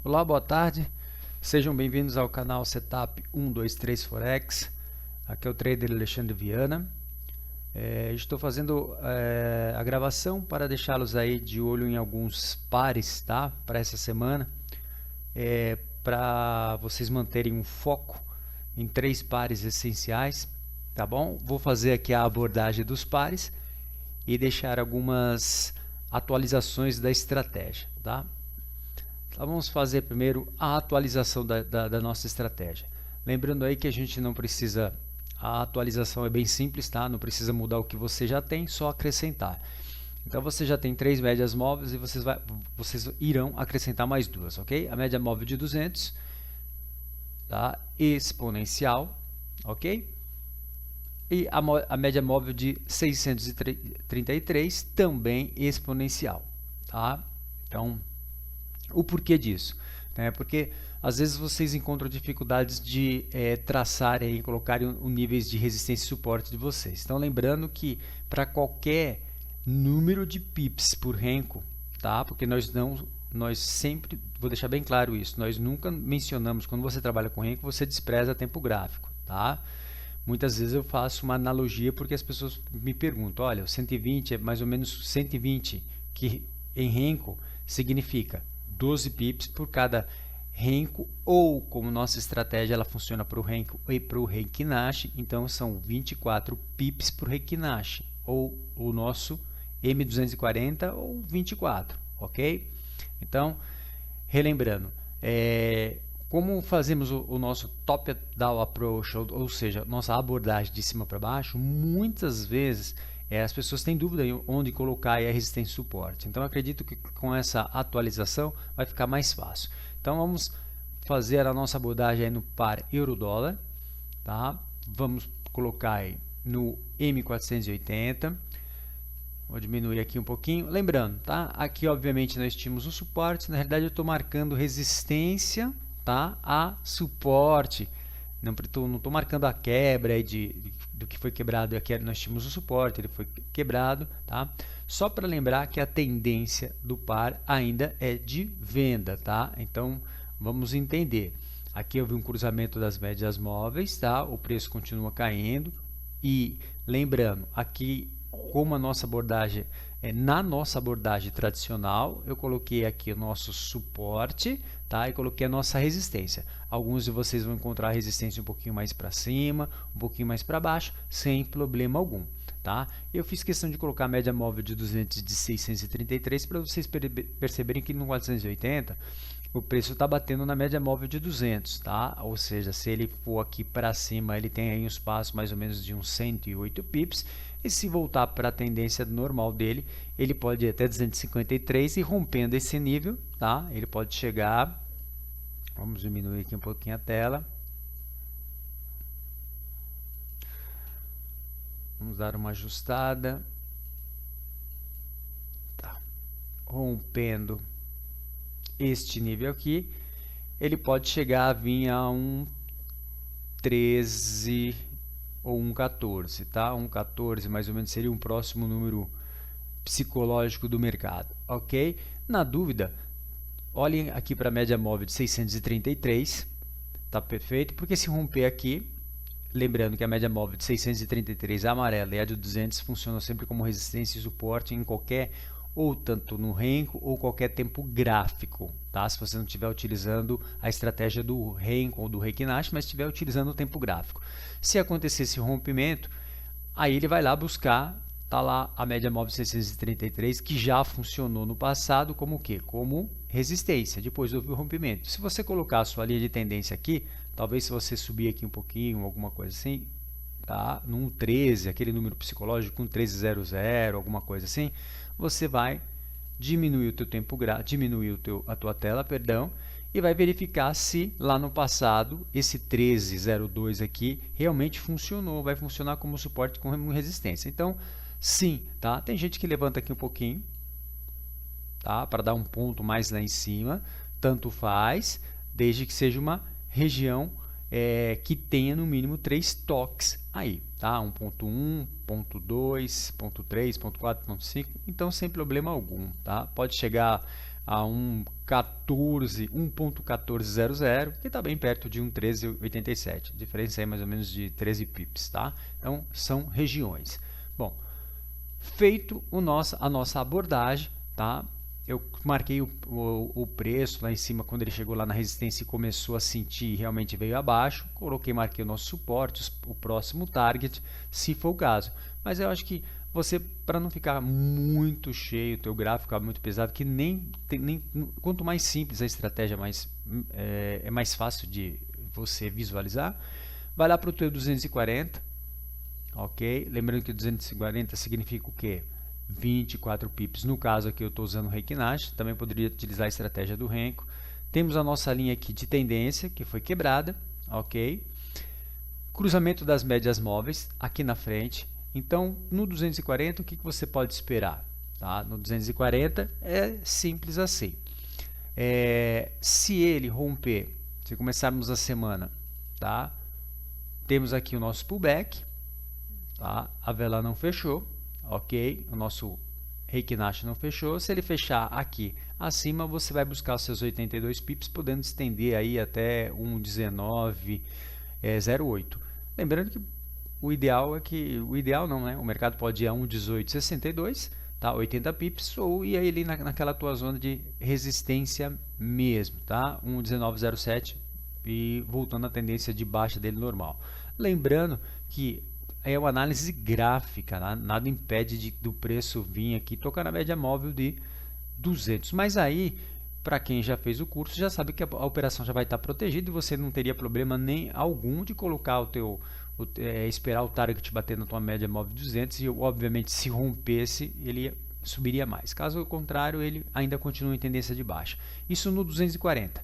Olá, boa tarde. Sejam bem-vindos ao canal Setup 123 Forex. Aqui é o trader Alexandre Viana. Estou fazendo a gravação para deixá-los aí de olho em alguns pares, tá? Para essa semana, para vocês manterem um foco em 3 pares essenciais, tá bom? Vou fazer aqui a abordagem dos pares e deixar algumas atualizações da estratégia, tá? Então, vamos fazer primeiro a atualização da nossa estratégia. Lembrando aí que a gente não precisa, a atualização é bem simples, tá? Não precisa mudar o que você já tem, só acrescentar. Então você já tem 3 médias móveis e vocês irão acrescentar mais 2, ok? A média móvel de 200, tá? Exponencial, ok? E a média móvel de 633 também exponencial, tá? Então, o porquê disso? Porque às vezes vocês encontram dificuldades de traçar e colocar os níveis de resistência e suporte de vocês. Então, lembrando que para qualquer número de pips por Renko, tá? Porque nós sempre, vou deixar bem claro isso, nós nunca mencionamos, quando você trabalha com Renko, você despreza tempo gráfico, tá? Muitas vezes eu faço uma analogia porque as pessoas me perguntam, olha, o 120 é mais ou menos 120, que em Renko significa 12 pips por cada Renko, ou como nossa estratégia ela funciona para o Renko e para o Renki Nash, então são 24 pips por Renki Nash, ou o nosso M240 ou 24, ok? Então, relembrando, como fazemos o nosso top-down approach, ou seja, nossa abordagem de cima para baixo, muitas vezes as pessoas têm dúvida em onde colocar a resistência e suporte. Então, acredito que com essa atualização vai ficar mais fácil. Então, vamos fazer a nossa abordagem aí no par euro-dólar. Tá? Vamos colocar aí no M480. Vou diminuir aqui um pouquinho. Lembrando, tá? Aqui, obviamente, nós tínhamos o suporte. Na realidade, eu estou marcando resistência, tá? A suporte. Não estou marcando a quebra aí do que foi quebrado. Aqui nós tínhamos o suporte, ele foi quebrado, tá? Só para lembrar que a tendência do par ainda é de venda, tá? Então vamos entender. Aqui houve um cruzamento das médias móveis, tá? O preço continua caindo e lembrando, aqui como a nossa abordagem na nossa abordagem tradicional, eu coloquei aqui o nosso suporte, tá? E coloquei a nossa resistência. Alguns de vocês vão encontrar a resistência um pouquinho mais para cima, um pouquinho mais para baixo, sem problema algum, tá? Eu fiz questão de colocar a média móvel de 200 de 633 para vocês perceberem que no 480 o preço está batendo na média móvel de 200, tá? Ou seja, se ele for aqui para cima, ele tem aí um espaço mais ou menos de uns 108 pips. E se voltar para a tendência normal dele, ele pode ir até 253 e rompendo esse nível, tá? Ele pode chegar, vamos diminuir aqui um pouquinho a tela. Vamos dar uma ajustada. Tá. Rompendo este nível aqui, ele pode chegar a vir a um 13 ou um 14, tá? Um 14 mais ou menos seria um próximo número psicológico do mercado, ok? Na dúvida, olhem aqui para a média móvel de 633, tá perfeito? Porque se romper aqui, lembrando que a média móvel de 633 amarela e a de 200 funcionam sempre como resistência e suporte em qualquer, ou tanto no Renko ou qualquer tempo gráfico, tá? Se você não estiver utilizando a estratégia do Renko ou do Renki Nash, mas estiver utilizando o tempo gráfico. Se acontecer esse rompimento, aí ele vai lá buscar, tá lá a média móvel 633, que já funcionou no passado como o quê? Como resistência, depois houve o rompimento. Se você colocar a sua linha de tendência aqui, talvez se você subir aqui um pouquinho, alguma coisa assim, tá? Num 13, aquele número psicológico, um 1300, alguma coisa assim, você vai diminuir o teu tempo, diminuir a tua tela, perdão, e vai verificar se lá no passado esse 1302 aqui realmente funcionou, vai funcionar como suporte com resistência. Então, sim, tá? Tem gente que levanta aqui um pouquinho, tá? Para dar um ponto mais lá em cima, tanto faz, desde que seja uma região que tenha no mínimo 3 toques aí, tá? 1.1, 1.2, 1.3, 1.4, 1.5, então sem problema algum, tá? Pode chegar a 1.1400, que está bem perto de 1.1387. Diferença aí mais ou menos de 13 pips, tá? Então, são regiões. Bom, feito a nossa abordagem, tá? Eu marquei o preço lá em cima quando ele chegou lá na resistência e começou a sentir e realmente veio abaixo. Marquei o nosso suporte, o próximo target, se for o caso. Mas eu acho que você, para não ficar muito cheio, o teu gráfico ficar muito pesado, que quanto mais simples a estratégia, é mais fácil de você visualizar. Vai lá para o teu 240, ok? Lembrando que 240 significa o quê? 24 pips. No caso aqui eu estou usando o Reiki Nash, também poderia utilizar a estratégia do Renko. Temos a nossa linha aqui de tendência, que foi quebrada, ok? Cruzamento das médias móveis aqui na frente. Então, no 240, o que você pode esperar? Tá? No 240 é simples assim. Se ele romper, se começarmos a semana, tá? Temos aqui o nosso pullback, tá? A vela não fechou, ok? O nosso Reiki Nash não fechou. Se ele fechar aqui acima, você vai buscar os seus 82 pips, podendo estender aí até 1,1908. Lembrando que o ideal não, né? O mercado pode ir a 1,1862, tá? 80 pips, ou ir ali naquela tua zona de resistência mesmo, tá? 1,1907 e voltando à tendência de baixa dele normal. Lembrando que é uma análise gráfica, nada impede do preço vir aqui tocar na média móvel de 200. Mas aí, para quem já fez o curso, já sabe que a operação já vai estar protegida e você não teria problema nem algum de colocar esperar o target bater na tua média móvel de 200 e, obviamente, se rompesse, ele subiria mais. Caso contrário, ele ainda continua em tendência de baixa. Isso no 240.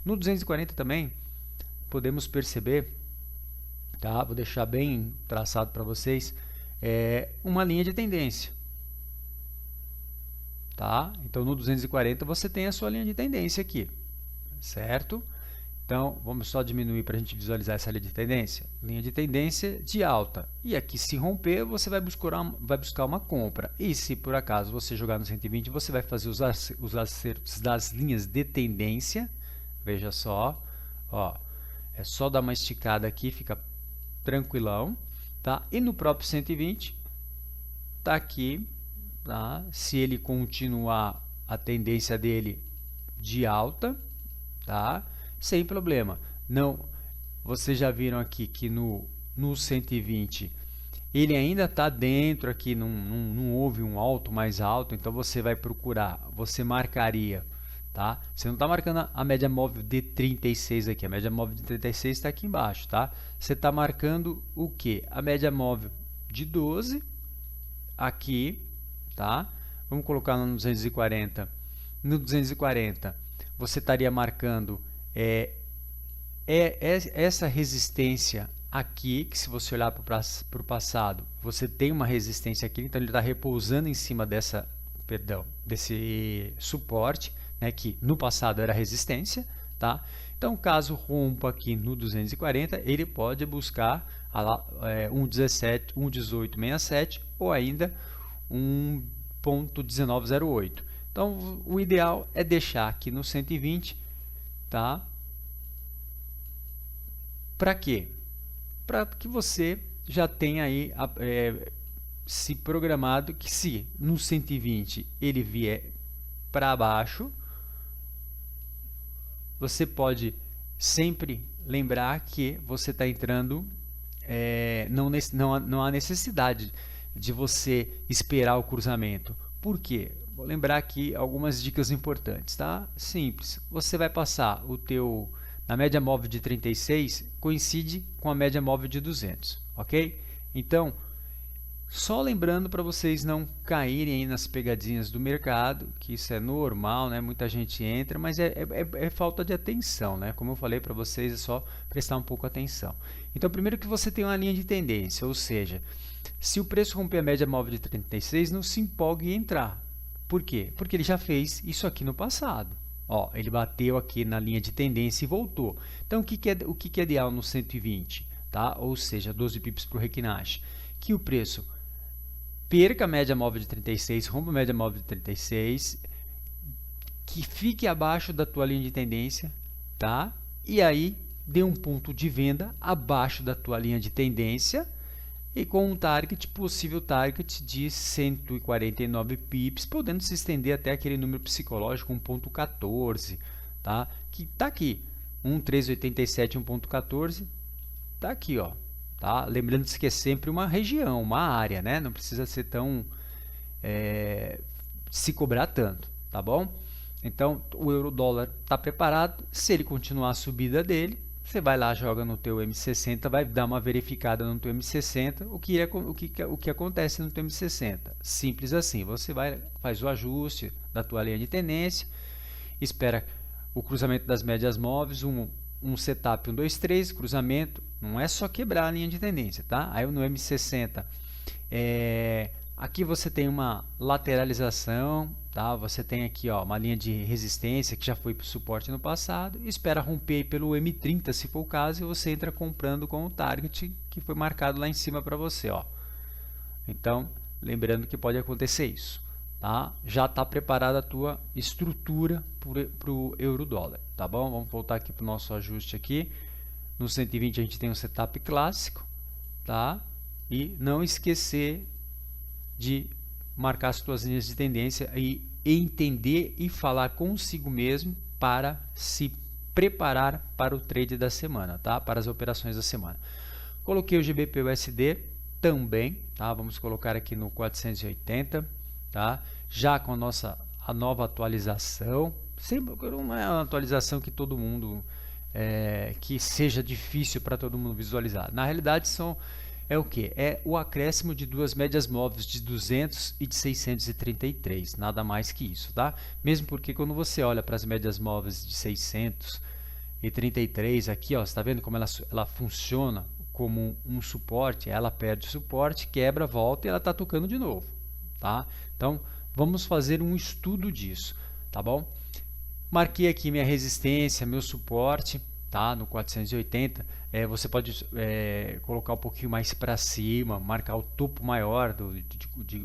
No 240 também, podemos perceber, tá? Vou deixar bem traçado para vocês, uma linha de tendência. Tá? Então, no 240 você tem a sua linha de tendência aqui, certo? Então, vamos só diminuir para a gente visualizar essa linha de tendência. Linha de tendência de alta. E aqui, se romper, você vai buscar uma compra. E se por acaso você jogar no 120, você vai fazer os acertos das linhas de tendência. Veja só, ó, é só dar uma esticada aqui, fica tranquilão, tá? E no próprio 120, tá aqui, tá? Se ele continuar a tendência dele de alta, tá? Sem problema. Não, vocês já viram aqui que no 120 ele ainda está dentro aqui, não houve um alto mais alto, então você vai procurar, você marcaria, tá? Você não está marcando a média móvel de 36 aqui, a média móvel de 36 está aqui embaixo, tá? Você está marcando o que? A média móvel de 12 aqui, tá? Vamos colocar no 240. No 240 você estaria marcando essa resistência aqui, que se você olhar para o passado, você tem uma resistência aqui, então ele está repousando em cima desse suporte, né, que no passado era resistência, tá? Então, caso rompa aqui no 240, ele pode buscar 1,1867 ou ainda 1,1908. Então, o ideal é deixar aqui no 120, tá? Para quê? Para que você já tenha aí se programado que se no 120 ele vier para baixo, você pode sempre lembrar que você está entrando, não há necessidade de você esperar o cruzamento. Por quê? Vou lembrar aqui algumas dicas importantes, tá? Simples. Você vai passar na média móvel de 36, coincide com a média móvel de 200, ok? Então, só lembrando para vocês não caírem aí nas pegadinhas do mercado, que isso é normal, né? Muita gente entra, mas é falta de atenção, né? Como eu falei para vocês, é só prestar um pouco atenção. Então, primeiro que você tem uma linha de tendência, ou seja, se o preço romper a média móvel de 36, não se empolgue em entrar. Por quê? Porque ele já fez isso aqui no passado. Ó, ele bateu aqui na linha de tendência e voltou. Então, o que é ideal no 120? Tá? Ou seja, 12 pips para o Reiki Nash. Que o preço perca a média móvel de 36, rompa a média móvel de 36, que fique abaixo da tua linha de tendência, tá? E aí dê um ponto de venda abaixo da tua linha de tendência e com um possível target de 149 pips, podendo se estender até aquele número psicológico 1.14, tá? Que tá aqui, 1.1387, 1.14, tá aqui, ó, tá? Lembrando-se que é sempre uma região, uma área, né? Não precisa ser tão se cobrar tanto, tá bom? Então, o euro-dólar está preparado. Se ele continuar a subida dele, você vai lá, joga no teu M60, vai dar uma verificada no teu M60, o que acontece no teu M60. Simples assim, você faz o ajuste da tua linha de tendência, espera o cruzamento das médias móveis, um setup 1, 2, 3, cruzamento, não é só quebrar a linha de tendência, tá? Aí no M60, aqui você tem uma lateralização, tá? Você tem aqui, ó, uma linha de resistência que já foi para o suporte no passado, espera romper pelo M30 se for o caso, e você entra comprando com o target que foi marcado lá em cima para você, ó. Então, lembrando que pode acontecer isso, tá? Já está preparada a tua estrutura para o euro-dólar, tá bom? Vamos voltar aqui para o nosso ajuste aqui. No 120 a gente tem um setup clássico, tá? E não esquecer de marcar as tuas linhas de tendência e entender e falar consigo mesmo para se preparar para o trade da semana, tá? Para as operações da semana. Coloquei o GBP/USD também, tá? Vamos colocar aqui no 480, tá? Já com a nova atualização, sempre não é uma atualização que todo mundo que seja difícil para todo mundo visualizar. Na realidade é o que? É o acréscimo de duas médias móveis de 200 e de 633, nada mais que isso, tá? Mesmo porque quando você olha para as médias móveis de 633 aqui, ó, você está vendo como ela funciona como um suporte, ela perde o suporte, quebra, volta e ela está tocando de novo, tá? Então, vamos fazer um estudo disso, tá bom? Marquei aqui minha resistência, meu suporte, tá? No 480, você pode colocar um pouquinho mais para cima, marcar o topo maior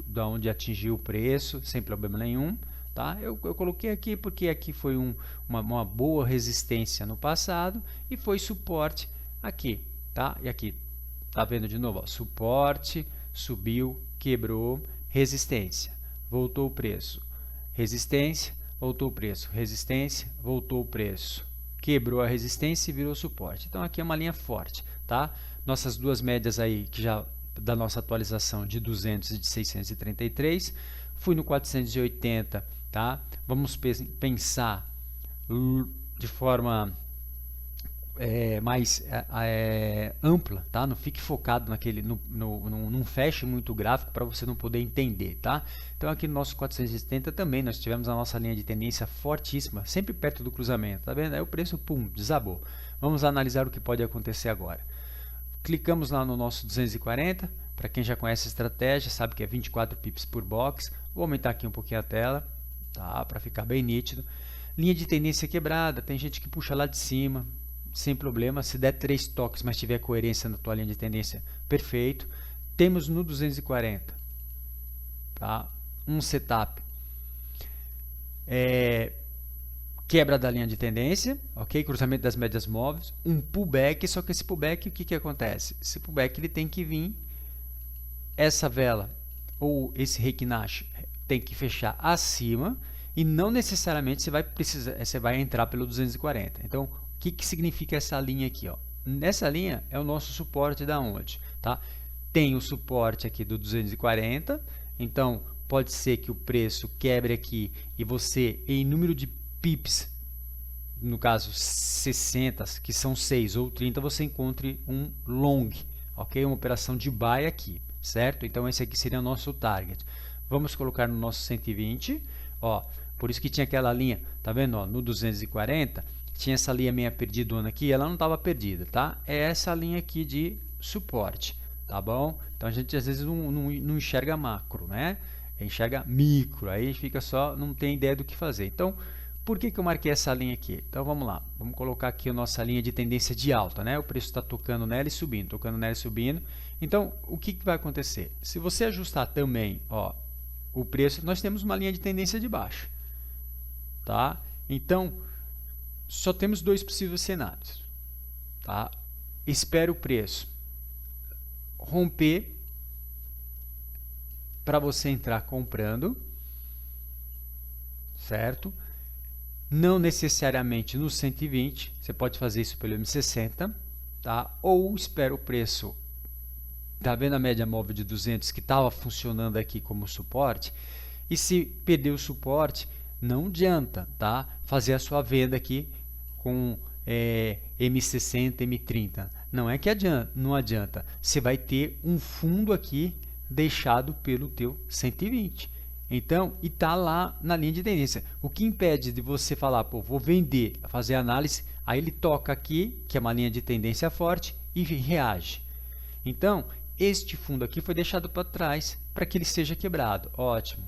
da onde atingiu o preço, sem problema nenhum, tá? Eu coloquei aqui porque aqui foi uma boa resistência no passado e foi suporte aqui, tá? E aqui, tá vendo de novo, ó, suporte, subiu, quebrou, resistência, voltou o preço, resistência, voltou o preço, resistência, voltou o preço, quebrou a resistência e virou suporte. Então aqui é uma linha forte, tá? Nossas duas médias aí que já da nossa atualização de 200 e de 633, fui no 480, tá? Vamos pensar de forma mais ampla, tá? Não fique focado não feche muito o gráfico para você não poder entender, tá? Então aqui no nosso 470 também nós tivemos a nossa linha de tendência fortíssima, sempre perto do cruzamento, tá vendo? Aí o preço, pum, desabou. Vamos analisar o que pode acontecer agora. Clicamos lá no nosso 240, para quem já conhece a estratégia, sabe que é 24 pips por box. Vou aumentar aqui um pouquinho a tela, tá? Para ficar bem nítido. Linha de tendência quebrada, tem gente que puxa lá de cima, sem problema, se der 3 toques, mas tiver coerência na tua linha de tendência, perfeito. Temos no 240, tá? Um setup, quebra da linha de tendência, ok? Cruzamento das médias móveis, um pullback, só que esse pullback, o que acontece? Esse pullback ele tem que vir, essa vela ou esse Reiki Nash tem que fechar acima e não necessariamente você vai entrar pelo 240. Então, o que significa essa linha aqui, ó? Nessa linha é o nosso suporte da onde, tá? Tem o suporte aqui do 240, então pode ser que o preço quebre aqui e você, em número de pips, no caso 60, que são 6 ou 30, você encontre um long, ok? Uma operação de buy aqui, certo? Então esse aqui seria o nosso target. Vamos colocar no nosso 120, ó, por isso que tinha aquela linha, tá vendo, ó, no 240, tinha essa linha meia perdidona aqui, ela não estava perdida, tá? É essa linha aqui de suporte, tá bom? Então a gente às vezes não enxerga macro, né? Enxerga micro, aí fica só, não tem ideia do que fazer. Então, por que eu marquei essa linha aqui? Então vamos lá, vamos colocar aqui a nossa linha de tendência de alta, né? O preço está tocando nela e subindo, tocando nela e subindo. Então, o que vai acontecer? Se você ajustar também, ó, o preço, nós temos uma linha de tendência de baixa. tá? Então, só temos dois possíveis cenários, tá? Espera o preço romper para você entrar comprando, certo? Não necessariamente no 120, você pode fazer isso pelo M60, tá? Ou espera o preço, tá vendo a média móvel de 200 que estava funcionando aqui como suporte? E se perder o suporte, não adianta, tá? Fazer a sua venda aqui com M60, M30. Não é que adianta, não adianta. Você vai ter um fundo aqui deixado pelo teu 120. Então, e tá lá na linha de tendência. O que impede de você falar, pô, vou vender, fazer análise, aí ele toca aqui, que é uma linha de tendência forte, e reage. Então, este fundo aqui foi deixado para trás para que ele seja quebrado. Ótimo.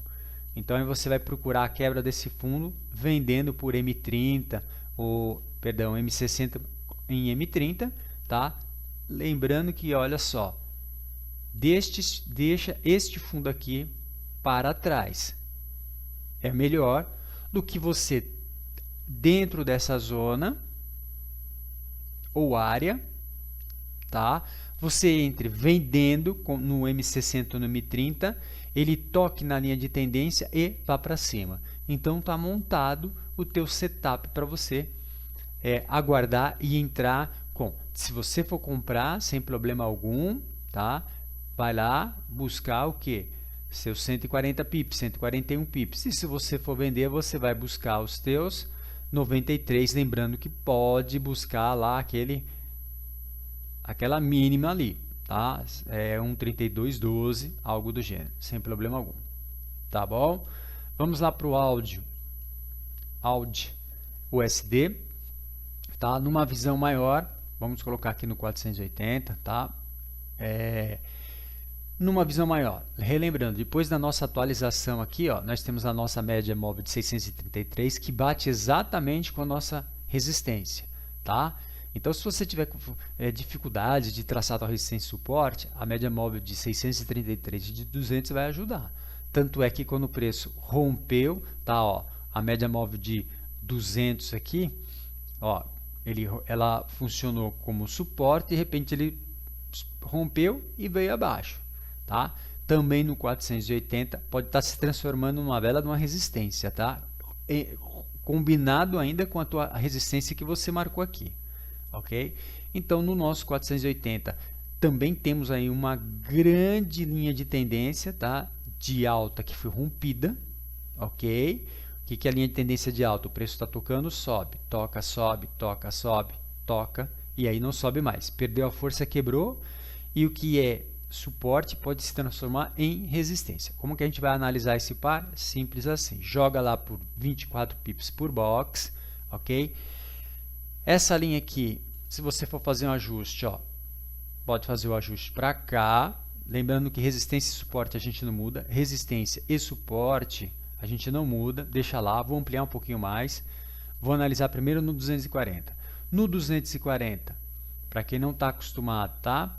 Então, aí você vai procurar a quebra desse fundo vendendo por M30, ou, perdão, M60 em M30, tá? Lembrando que, olha só, deixa este fundo aqui para trás. É melhor do que você, dentro dessa zona ou área, tá? Você entre vendendo no M60 ou no M30, ele toque na linha de tendência e vá para cima. Então está montado o teu setup para você aguardar e entrar com. Se você for comprar sem problema algum, tá? Vai lá buscar o que? Seus 140 pips, 141 pips. E se você for vender, você vai buscar os teus 93, lembrando que pode buscar lá aquela mínima ali, tá? É um 32,12, algo do gênero, sem problema algum. Tá bom? Vamos lá para o áudio USD, tá? Numa visão maior, vamos colocar aqui no 480, tá? Numa visão maior, relembrando, depois da nossa atualização aqui, ó, nós temos a nossa média móvel de 633 que bate exatamente com a nossa resistência, tá? Então, se você tiver dificuldade de traçar a tua resistência e suporte, a média móvel de 633 e de 200 vai ajudar. Tanto é que quando o preço rompeu, tá, ó, a média móvel de 200 aqui, ó, ela funcionou como suporte, de repente ele rompeu e veio abaixo. Tá? Também no 480 pode estar se transformando numa bela de uma resistência, tá? Combinado ainda com a tua resistência que você marcou aqui, ok? Então no nosso 480 também temos aí uma grande linha de tendência, tá? De alta que foi rompida, ok? O que é a linha de tendência de alta? O preço está tocando, sobe, toca, sobe, toca, sobe, toca e aí não sobe mais. Perdeu a força, quebrou e o que é suporte pode se transformar em resistência. Como que a gente vai analisar esse par? Simples assim. Joga lá por 24 pips por box, ok? Essa linha aqui, se você for fazer um ajuste, ó, pode fazer o ajuste para cá. Lembrando que resistência e suporte a gente não muda. Resistência e suporte a gente não muda. Deixa lá, vou ampliar um pouquinho mais. Vou analisar primeiro no 240. No 240, para quem não está acostumado, tá?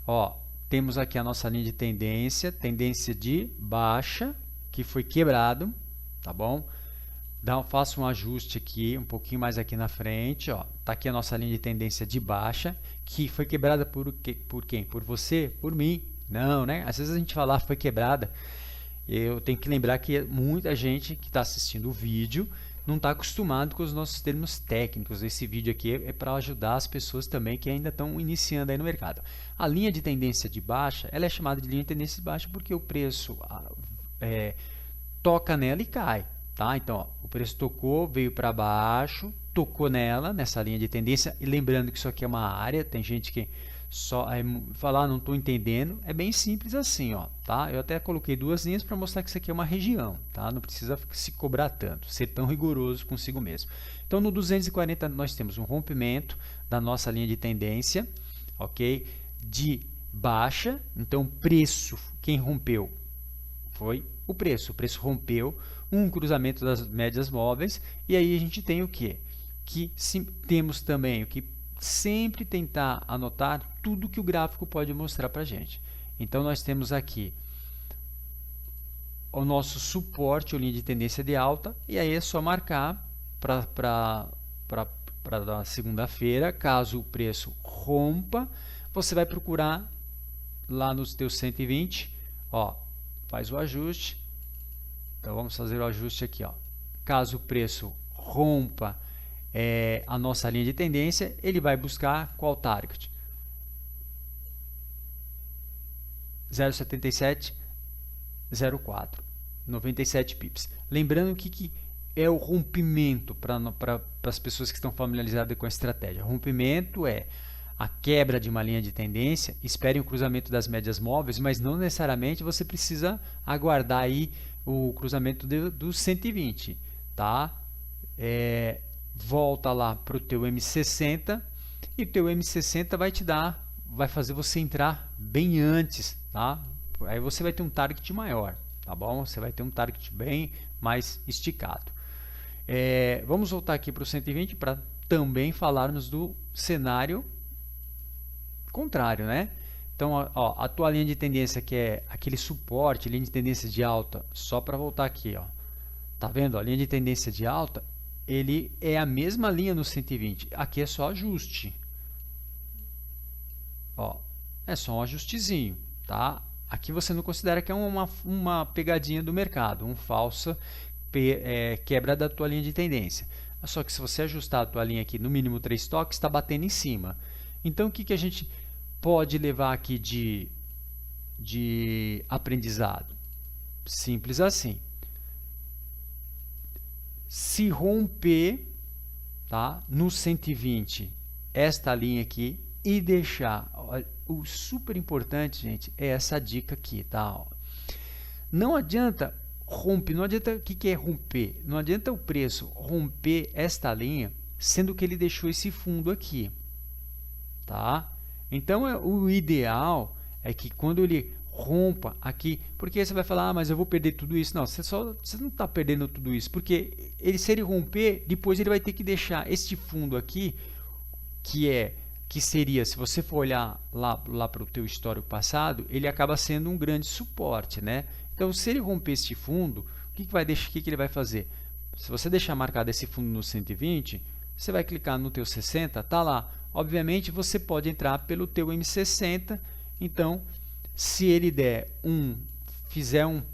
Ó, temos aqui a nossa linha de tendência de baixa, que foi quebrado, tá bom? Faço um ajuste aqui, um pouquinho mais aqui na frente, ó. Tá aqui a nossa linha de tendência de baixa, que foi quebrada por quem? Por você? Por mim? Não, né? Às vezes a gente fala foi quebrada, eu tenho que lembrar que muita gente que está assistindo o vídeo não está acostumado com os nossos termos técnicos. Esse vídeo aqui é para ajudar as pessoas também que ainda estão iniciando aí no mercado. A linha de tendência de baixa, ela é chamada de linha de tendência de baixa porque o preço toca nela e cai, tá? Então, ó, o preço tocou, veio para baixo, tocou nessa linha de tendência, e lembrando que isso aqui é uma área, tem gente que só falar, não estou entendendo, é bem simples assim, ó, tá? Eu até coloquei duas linhas para mostrar que isso aqui é uma região, tá? Não precisa se cobrar tanto, ser tão rigoroso consigo mesmo. Então no 240 nós temos um rompimento da nossa linha de tendência, ok? De baixa, então preço, quem rompeu foi o preço rompeu, um cruzamento das médias móveis, e aí a gente tem o que? Temos também o que sempre tentar anotar tudo que o gráfico pode mostrar para a gente. Então, nós temos aqui o nosso suporte ou linha de tendência de alta, e aí é só marcar para a segunda-feira. Caso o preço rompa, você vai procurar lá nos teus 120, ó, faz o ajuste. Então vamos fazer o ajuste aqui, ó. Caso o preço rompa a nossa linha de tendência, ele vai buscar qual target? 0,7704, 97 pips. Lembrando que é o rompimento para as pessoas que estão familiarizadas com a estratégia. Rompimento é a quebra de uma linha de tendência. Esperem o cruzamento das médias móveis, mas não necessariamente você precisa aguardar aí o cruzamento do 120, tá? Volta lá para o teu M60 e o teu M60 vai fazer você entrar bem antes, tá? Aí você vai ter um target maior, tá bom? Você vai ter um target bem mais esticado. Vamos voltar aqui para o 120 para também falarmos do cenário contrário, né? Então, ó, a tua linha de tendência, que é aquele suporte, linha de tendência de alta, só para voltar aqui, ó. Tá vendo? A linha de tendência de alta, ele é a mesma linha no 120. Aqui é só ajuste. Ó, é só um ajustezinho, tá? Aqui você não considera que é uma pegadinha do mercado, uma falsa quebra da tua linha de tendência. Só que se você ajustar a tua linha aqui no mínimo 3 toques, está batendo em cima. Então, o que a gente pode levar aqui de aprendizado? Simples assim. Se romper, tá, no 120 esta linha aqui e deixar, o super importante, gente, é essa dica aqui, tá? Não adianta romper, não adianta, o que é romper? Não adianta o preço romper esta linha, sendo que ele deixou esse fundo aqui, tá? Então, o ideal é que quando ele rompa aqui, porque aí você vai falar, mas eu vou perder tudo isso. Não, você não está perdendo tudo isso, porque se ele romper, depois ele vai ter que deixar este fundo aqui, que seria, se você for olhar lá para o teu histórico passado, ele acaba sendo um grande suporte, né? Então, se ele romper este fundo, o que ele vai fazer? Se você deixar marcado esse fundo no 120, você vai clicar no teu 60, tá lá. Obviamente, você pode entrar pelo teu M60. Então, se ele fizer um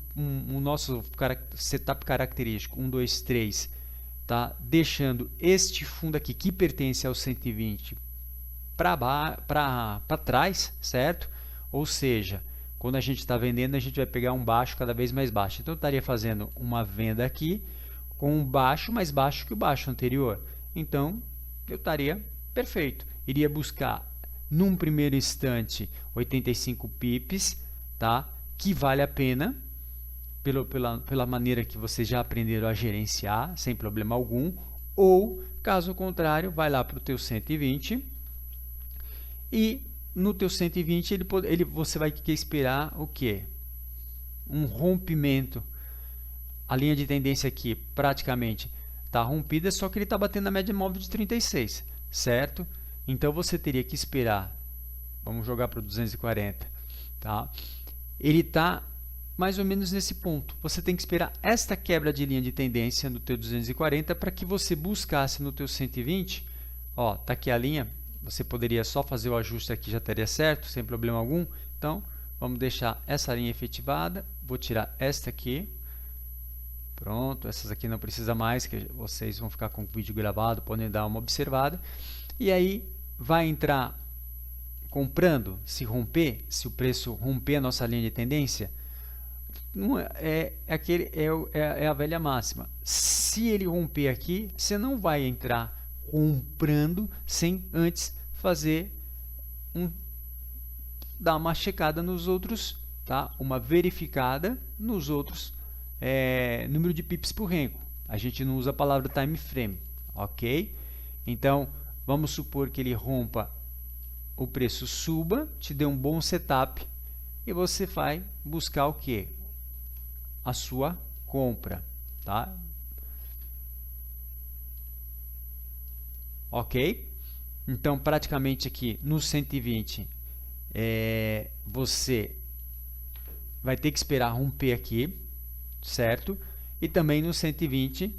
nosso setup característico, 1, 2, 3, tá? Deixando este fundo aqui, que pertence ao 120, para trás, certo? Ou seja, quando a gente está vendendo, a gente vai pegar um baixo cada vez mais baixo. Então, eu estaria fazendo uma venda aqui com um baixo mais baixo que o baixo anterior. Então, eu estaria perfeito. Iria buscar, num primeiro instante, 85 pips, tá? Que vale a pena, pela maneira que vocês já aprenderam a gerenciar, sem problema algum. Ou, caso contrário, vai lá para o teu 120 e no teu 120 você vai ter que esperar o quê? Um rompimento. A linha de tendência aqui praticamente está rompida, só que ele está batendo na média móvel de 36, certo? Então você teria que esperar, vamos jogar para o 240, tá? Ele está mais ou menos nesse ponto. Você tem que esperar esta quebra de linha de tendência no teu 240 para que você buscasse no teu 120. Ó, tá aqui a linha. Você poderia só fazer o ajuste aqui, já estaria certo, sem problema algum. Então, vamos deixar essa linha efetivada. Vou tirar esta aqui. Pronto, essas aqui não precisa mais, que vocês vão ficar com o vídeo gravado, podem dar uma observada. E aí, vai entrar comprando, se o preço romper a nossa linha de tendência. Não é a velha máxima. Se ele romper aqui, você não vai entrar comprando sem antes dar uma checada nos outros, tá? Uma verificada nos outros número de pips por rengo. A gente não usa a palavra time frame, ok? Então, vamos supor que ele rompa, o preço suba, te dê um bom setup e você vai buscar o que? A sua compra, tá? Ok? Então, praticamente aqui no 120, você vai ter que esperar romper aqui, certo? E também no 120,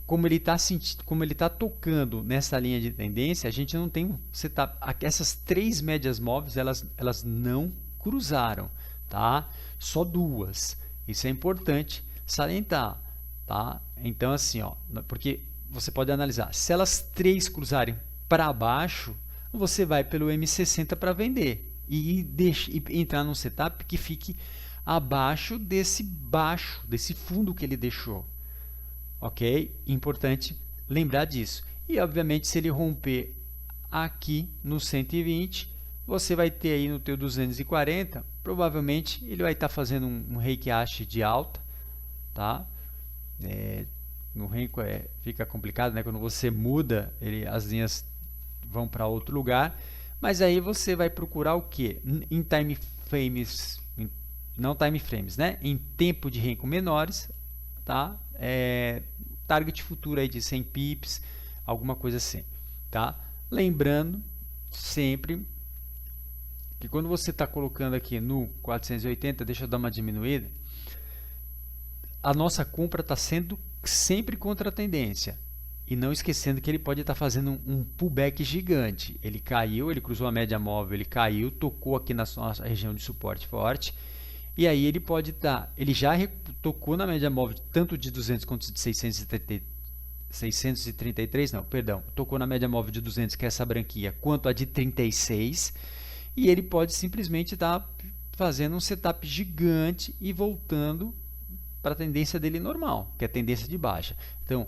como ele está tocando nessa linha de tendência, a gente não tem setup. Essas três médias móveis, elas não cruzaram, tá? Só duas. Isso é importante salientar, tá? Então assim, ó, porque você pode analisar, se elas três cruzarem para baixo, você vai pelo M60 para vender e entrar num setup que fique abaixo desse fundo que ele deixou. Ok? Importante lembrar disso. E obviamente, se ele romper aqui no 120, você vai ter aí no teu 240, provavelmente ele vai estar fazendo um Heikiashi de alta, tá? No Renko fica complicado, né? Quando você muda, as linhas vão para outro lugar, mas aí você vai procurar o que? Em time frames, não time frames, né? Em tempo de Renko menores, tá? Target futuro aí de 100 pips, alguma coisa assim, tá? Lembrando sempre que quando você está colocando aqui no 480, deixa eu dar uma diminuída, a nossa compra está sendo sempre contra a tendência. E não esquecendo que ele pode estar fazendo um pullback gigante. Ele caiu, ele cruzou a média móvel, ele caiu, tocou aqui na nossa região de suporte forte. E aí ele pode estar, ele já tocou na média móvel tanto de 200 quanto de 633, não, perdão, tocou na média móvel de 200, que é essa branquinha, quanto a de 36, e ele pode simplesmente estar fazendo um setup gigante e voltando para a tendência dele normal, que é a tendência de baixa. Então,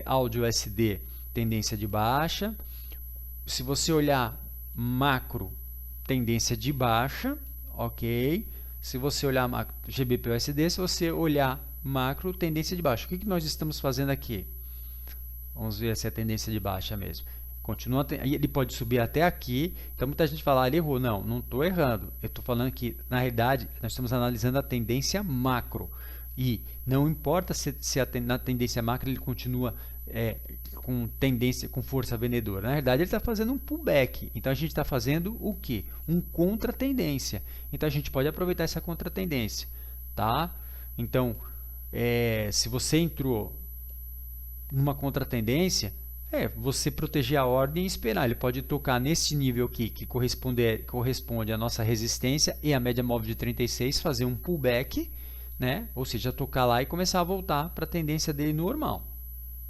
áudio USD, tendência de baixa. Se você olhar macro, tendência de baixa, ok? Se você olhar macro, GBP/USD, se você olhar macro, tendência de baixa. O que nós estamos fazendo aqui? Vamos ver se é tendência de baixa mesmo. Continua, ele pode subir até aqui. Então muita gente fala, ele errou. Não, não estou errando. Eu estou falando que, na realidade, nós estamos analisando a tendência macro. E não importa se na tendência macro ele continua com força vendedora. Na verdade, ele está fazendo um pullback. Então a gente está fazendo o quê? Um contra-tendência. Então a gente pode aproveitar essa contra-tendência, tá? Então, se você entrou numa contra-tendência, você proteger a ordem e esperar. Ele pode tocar nesse nível aqui, que corresponde à nossa resistência e a média móvel de 36, fazer um pullback, né? Ou seja, tocar lá e começar a voltar para a tendência dele normal,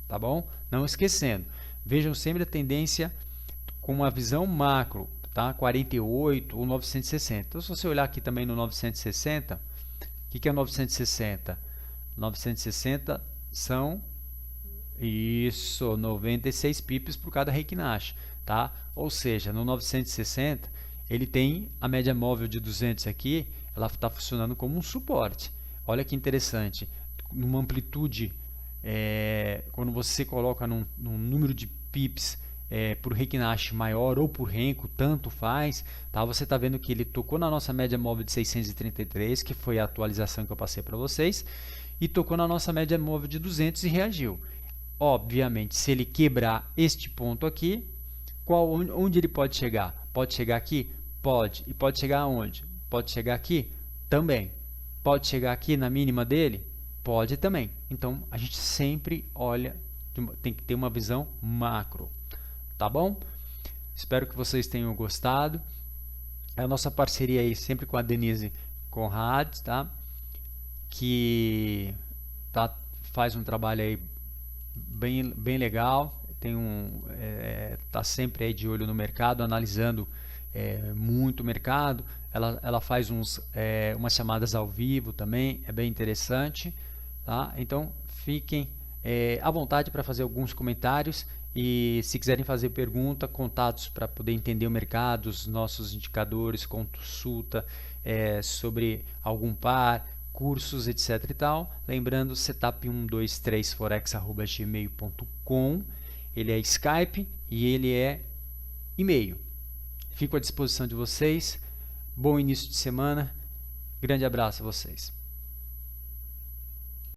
tá bom? Não esquecendo, vejam sempre a tendência com uma visão macro, tá? 48 ou 960. Então, se você olhar aqui também no 960, o que é 960? 960 são 96 pips por cada Heikin Nash, tá? Ou seja, no 960 ele tem a média móvel de 200 aqui, ela está funcionando como um suporte. Olha que interessante, numa amplitude, quando você coloca num número de pips por Heikin Nash maior ou por Renko, tanto faz, tá? Você está vendo que ele tocou na nossa média móvel de 633, que foi a atualização que eu passei para vocês, e tocou na nossa média móvel de 200 e reagiu. Obviamente, se ele quebrar este ponto aqui, onde ele pode chegar? Pode chegar aqui? Pode. E pode chegar aonde? Pode chegar aqui? Também. Pode chegar aqui na mínima dele? Pode também. Então, a gente sempre olha, tem que ter uma visão macro. Tá bom? Espero que vocês tenham gostado. É a nossa parceria aí sempre com a Denise Conrad, tá? Que faz um trabalho aí bem legal, tá sempre aí de olho no mercado, analisando muito o mercado. Ela faz umas chamadas ao vivo também, é bem interessante, tá? Então fiquem à vontade para fazer alguns comentários e se quiserem fazer pergunta, contatos para poder entender o mercado, os nossos indicadores, consulta sobre algum par, cursos, etc e tal. Lembrando, setup123forex@gmail.com. Ele é Skype e ele é e-mail. Fico à disposição de vocês. Bom início de semana. Grande abraço a vocês.